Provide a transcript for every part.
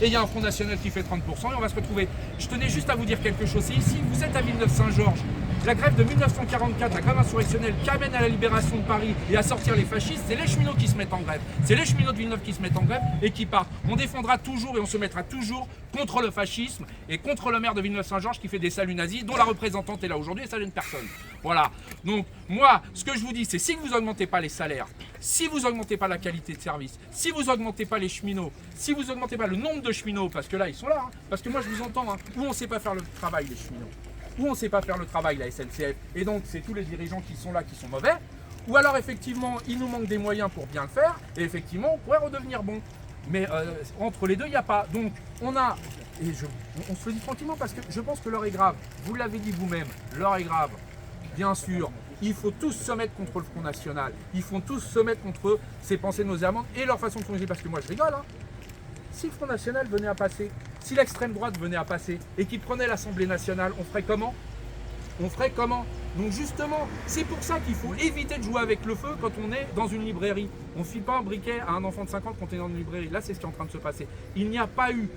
et il y a un Front National qui fait 30%, et on va se retrouver. Je tenais juste à vous dire quelque chose, c'est ici, vous êtes à Villeneuve-Saint-Georges, la grève de 1944, la grève insurrectionnelle qui amène à la libération de Paris et à sortir les fascistes, c'est les cheminots qui se mettent en grève. C'est les cheminots de Villeneuve qui se mettent en grève et qui partent. On défendra toujours et on se mettra toujours contre le fascisme et contre le maire de Villeneuve-Saint-Georges qui fait des saluts nazis, dont la représentante est là aujourd'hui et ça gêne personne. Voilà. Donc moi, ce que je vous dis, c'est si vous n'augmentez pas les salaires, si vous n'augmentez pas la qualité de service, si vous n'augmentez pas les cheminots, si vous n'augmentez pas le nombre de cheminots, parce que là, ils sont là, hein, parce que moi, je vous entends, hein, où on ne sait pas faire le travail, les cheminots. Ou on ne sait pas faire le travail, la SNCF, et donc c'est tous les dirigeants qui sont là qui sont mauvais, ou alors effectivement il nous manque des moyens pour bien le faire, et effectivement on pourrait redevenir bon. Mais entre les deux il n'y a pas. Donc on a, et on se le dit tranquillement parce que je pense que l'heure est grave, vous l'avez dit vous-même, l'heure est grave, bien sûr. Il faut tous se mettre contre le Front National, il faut tous se mettre contre ces pensées nauséabondes et leur façon de fonctionner, parce que moi je rigole, hein. Si le Front National venait à passer, si l'extrême droite venait à passer et qu'il prenait l'Assemblée nationale, on ferait comment? On ferait comment? Donc justement, c'est pour ça qu'il faut éviter de jouer avec le feu quand on est dans une librairie. On ne file pas un briquet à un enfant de 5 ans quand on est dans une librairie. Là, c'est ce qui est en train de se passer. Il n'y a pas eu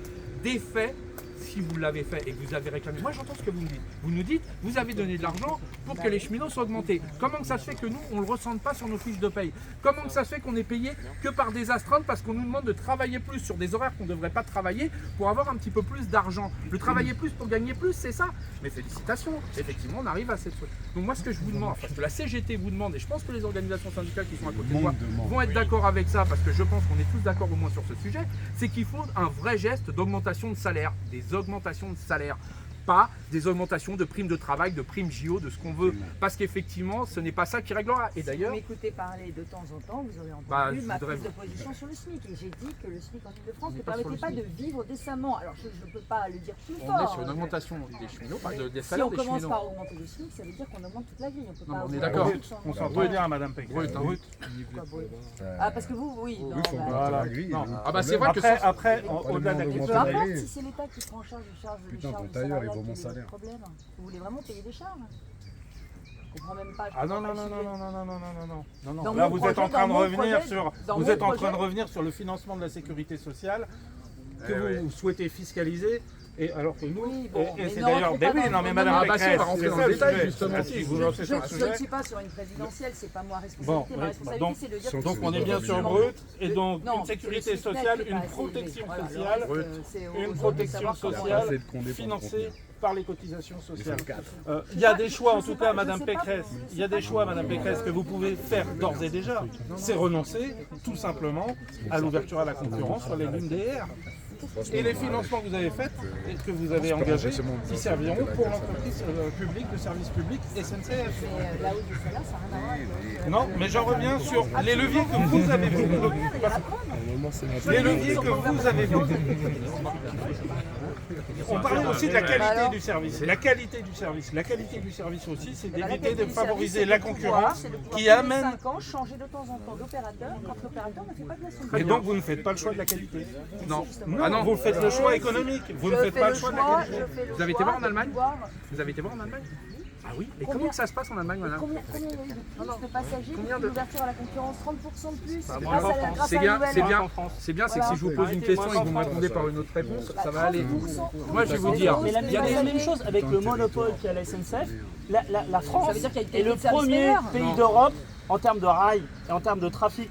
d'effet si vous l'avez fait et que vous avez réclamé. Moi, j'entends ce que vous me dites. Vous nous dites, vous avez donné de l'argent pour que les cheminots soient augmentés. Comment que ça se fait que nous, on ne le ressente pas sur nos fiches de paye? Comment que ça se fait qu'on est payé que par des astreintes parce qu'on nous demande de travailler plus sur des horaires qu'on ne devrait pas travailler pour avoir un petit peu plus d'argent? De travailler plus pour gagner plus, c'est ça? Mais félicitations, effectivement, on arrive à cette truc. Donc moi, ce que je vous demande, parce que la CGT vous demande, et je pense que les organisations syndicales qui sont à côté de moi vont être d'accord avec ça, parce que je pense qu'on est tous d'accord au moins sur ce sujet, c'est qu'il faut un vrai geste d'augmentation de salaire, des augmentations de salaire, pas des augmentations de primes de travail, de primes JO, de ce qu'on veut, parce qu'effectivement, ce n'est pas ça qui réglera. Et d'ailleurs, si vous m'écoutez parler de temps en temps, vous aurez entendu ma prise de position sur le SMIC, et j'ai dit que le SMIC en Ile-de-France ne permettait pas de vivre décemment. Alors je ne peux pas le dire plus fort. On est sur une augmentation des cheminots, pas des salaires des cheminots. Si on commence par augmenter le SMIC, ça veut dire qu'on augmente toute la grille. On peut pas. On est d'accord. On s'entend bien, Madame Pécresse. Brut. Ah, parce que vous, oui. Ah bah c'est vrai que après, au-delà de la question, peu importe si c'est l'État qui prend en charge les charges ton tailleur, il vaut mon salariales, salaire. problème. Vous voulez vraiment payer des charges? Je comprends même pas. non. Là, vous êtes en train de revenir sur le financement de la sécurité sociale que vous souhaitez fiscaliser. Et alors que nous, oui, bon, et c'est d'ailleurs, mais Madame Pécresse, on va rentrer dans le détail justement. Je ne suis pas sur une présidentielle, c'est pas moi responsabilité. Ma responsabilité, c'est de dire que donc on est bien sur brut, et donc une sécurité sociale, une protection sociale financée par les cotisations sociales. Il y a des choix, en tout cas, Madame Pécresse, il y a des choix, Madame Pécresse, que vous pouvez faire d'ores et déjà. C'est renoncer, tout simplement, à l'ouverture à la concurrence sur les lignes DR. Et les financements que vous avez faits et que vous avez engagés, qui serviront pour l'entreprise publique, de service public SNCF. Mais la hausse du salaire, ça n'a rien à voir avec... Non, mais j'en reviens sur les leviers que vous avez vus. Les leviers que vous avez vus. On parlait aussi de la qualité du service. La qualité du service. La qualité du service aussi, c'est d'éviter de favoriser la concurrence qui amène... 5 ans, changer de temps en temps d'opérateur quand l'opérateur ne fait pas de la solution. Et donc vous ne faites pas le choix de la qualité. Non. Ah non, vous faites le choix économique. Vous ne faites pas le choix de la qualité. Vous avez été voir en Allemagne? Vous avez été voir en Allemagne? Ah oui. Et comment ça se passe en Allemagne, madame? Combien il y a eu de plus de passagers Combien depuis de- l'ouverture à la concurrence? 30% de plus C'est grâce à bien, la c'est nouvelle. bien, c'est bien, c'est que si je vous pose une question et que vous me répondez par une autre réponse, ça va aller. 30%. Moi, je vais vous dire, Mais il y a la même chose avec le monopole qu'il y a à la SNCF. La France Ça veut dire qu'il y a une est le qualité de service premier meilleure. pays d'Europe en termes de rails et en termes de trafic.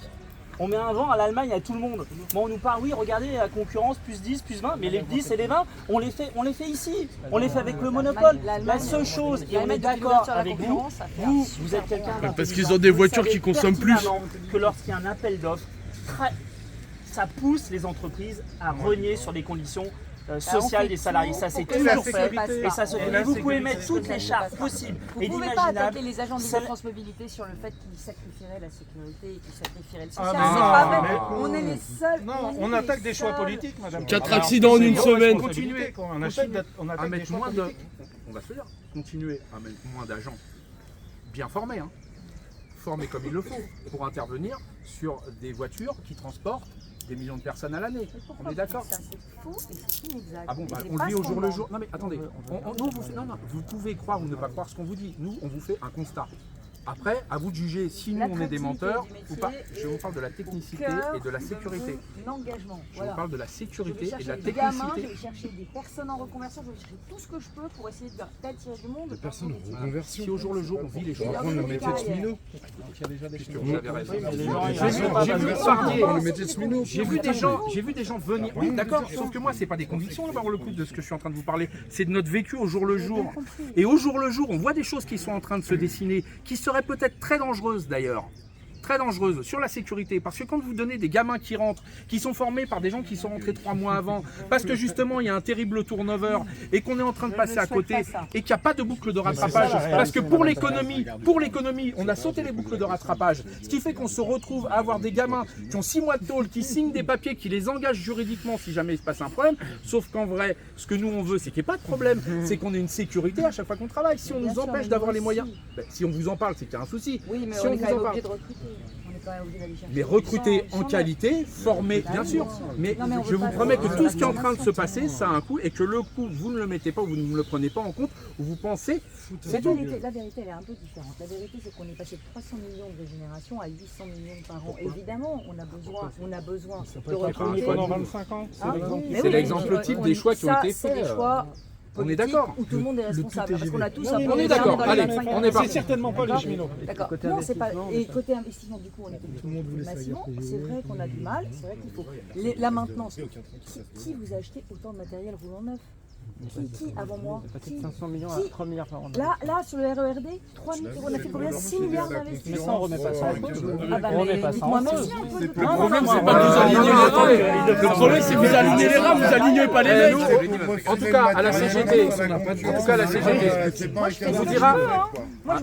On met un vent à l'Allemagne à tout le monde. Bon, on nous parle, oui, regardez la concurrence, plus 10, plus 20, mais les 10 et les 20, on les fait ici. On les fait avec le monopole. La seule chose, et on est d'accord avec vous, vous êtes quelqu'un d'intelligent. Parce qu'ils ont des voitures Vous savez qui consomment plus. pertinemment que lorsqu'il y a un appel d'offres, ça pousse les entreprises à renier sur les conditions sociales des salariés. Ça c'est toujours fait et ça se fait. Mais vous pouvez mettre toutes les chartes possibles et Vous ne pouvez pas attaquer imaginables. les agents d'Île-de-France Mobilité sur le fait qu'ils sacrifieraient la sécurité et qu'ils sacrifieraient le Ah, social. mais C'est non, pas mais- vrai. On est les seuls. Non, on attaque des choix politiques, madame. 4 Alors, accidents en c'est une nos semaine. responsabilités, quoi. On attaque à des mettre choix moins de, politiques. on va se le dire, continuer à mettre moins d'agents bien formés, hein, formés comme il le faut, pour intervenir sur des voitures qui transportent des millions de personnes à l'année. On est d'accord? Ça c'est faux et c'est inexact. Ah bon, bah, Et on c'est le dit pas au jour le ce jour. Non mais attendez, nous, on vous fait, non, vous pouvez croire ou ne pas croire ce qu'on vous dit. Nous, on vous fait un constat. Après, à vous de juger si nous on est des menteurs ou pas. Je vous parle de la technicité et de la sécurité. L'engagement. Je vous parle de la sécurité et de la des gamins, je technicité. vais chercher des personnes en reconversion, je vais chercher tout ce que je peux pour essayer d'attirer du monde. Des personnes en reconversion. Si au jour le jour on vit les choses. On va prendre le métier de cheminot. Vous avez raison. Le métier de cheminot. J'ai vu des gens venir. Oui, d'accord. Sauf que moi, c'est pas des convictions, là, par le coup, de ce que je suis en train de vous parler. C'est de notre vécu au jour le jour. Et au jour le jour, on voit des choses qui sont en train de se dessiner, qui seraient peut-être très dangereuses d'ailleurs. Très dangereuse sur la sécurité, parce que quand vous donnez des gamins qui rentrent, qui sont formés par des gens qui sont rentrés 3 mois avant, parce que justement il y a un terrible turnover et qu'on est en train de passer à côté et qu'il n'y a pas de boucle de rattrapage, parce que pour l'économie, on a sauté les boucles de rattrapage, ce qui fait qu'on se retrouve à avoir des gamins qui ont 6 mois de tôle, qui signent des papiers, qui les engagent juridiquement si jamais il se passe un problème, sauf qu'en vrai, ce que nous on veut, c'est qu'il n'y ait pas de problème, c'est qu'on ait une sécurité à chaque fois qu'on travaille. Si on nous empêche d'avoir les moyens, si on vous en parle, c'est qu'il y a un souci. Oui, mais si on on est vous quand même en parle. obligé de recruter. On est quand même obligé d'aller chercher. Mais recruter en Sans qualité, former, bien sûr. Mais Non, mais on je veut vous pas- promets que on tout veut ce qui est en pas train de se faire passer, ça a un coût et que le coût, vous ne le mettez pas ou vous ne le prenez pas en compte ou vous pensez. La vérité, elle est un peu différente. La vérité, c'est qu'on est passé de 300 millions de régénération à 800 millions par an. Évidemment, on a besoin de recruter. Pendant 25 ans, c'est Ah, l'exemple. mais C'est oui, l'exemple mais type des choix qui ont ça, été c'est faits. des choix On est politiques d'accord. où tout le monde est responsable. Parce qu'on a tous un peu on est regardé d'accord. dans les Allez, 25 on est années. parti. C'est certainement pas les cheminots. D'accord. Non, c'est pas. Et côté investissement, du coup, on était Tout le monde voulait ça massivement. hier. C'est vrai qu'on a du mal. C'est vrai qu'il faut. La maintenance. Qui vous a acheté autant de matériel roulant neuf? Qui avant moi? Qui 500 millions à Qui 3 milliards par an. Là, sur le RERD, 3 000 euros, on a fait combien? 6 milliards Mais d'investissements. ça, on remet pas ça en cause. Ah bah, On remet mais pas ça en dites-moi cause. merci un peu de Le problème, c'est non, pas de nous aligner les rames. Le problème, c'est que vous alignez les rames, vous alignez pas les mecs. En tout cas, à la CGT, on vous dira.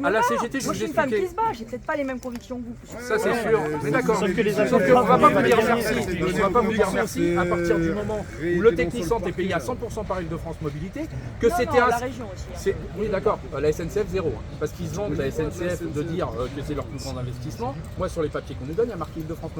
À la CGT, je Moi, vous je suis une femme qui expliquer. se bat, j'ai peut-être pas les mêmes convictions que vous. Ça, c'est sûr. Mais d'accord. Sauf que les Sauf accords- qu'on va pas vous dire merci. On va pas vous dire merci à partir du moment où le Technisante est payé à 100% par Île-de-France Mobilité, que Non, c'était non, un. la région aussi. Oui, d'accord. La SNCF, zéro. Parce qu'ils se vendent, la SNCF, de dire que c'est leur plus grand investissement. Moi, sur les papiers qu'on nous donne, il y a marqué Île-de-France Mobilité.